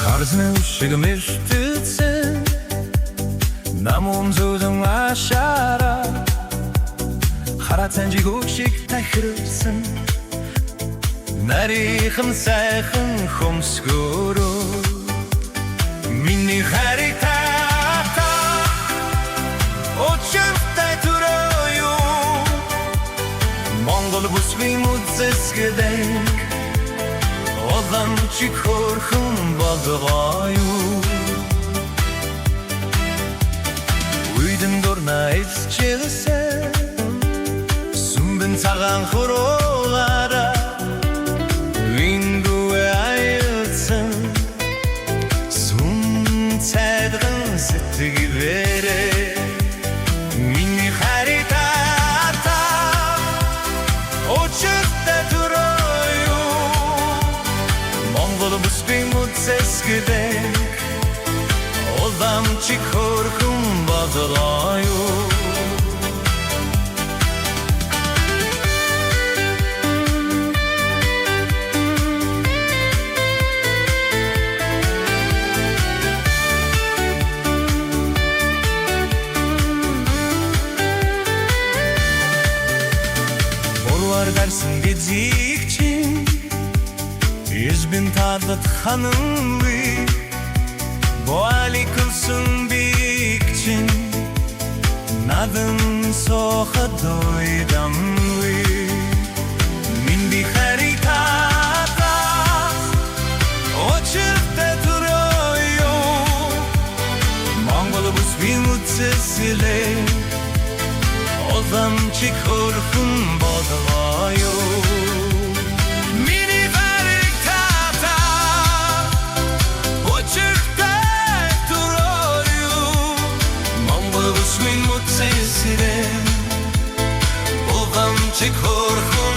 Харсны шиг мэлтэлсэн намун зүзэн ашаараа харацан жигүүг шиг тахирсан нарийнхан сайхан хөмсгөрөө миний харитата очиртай төрөөё Монгол бүсгүй мүзэсгэдэг Оламчик хөрхөн болгоё Үйдэн дурна эсчилсэ Сүмбэн цагаан хуруугаараа Виндуэ айлсан Сүм цайдган сэтгэлээрээ Миний харитата очиртай төрөөё Монгол бүсгүй мүзэсгэдэг Оламчик хөрхөн болгоё Dersin gecikçi Yüz bin tadat hanımlı Boğali kılsın bikçin Nadın soğa doydamlı Min bir haritata O çırpta duruyor Mongol buz bir mutsesile Olamчик хөрхөн болгоё Миний харитата очиртай төрөөё Монгол бүсгүй мүзэсгэдэг Оламчик хөрхөн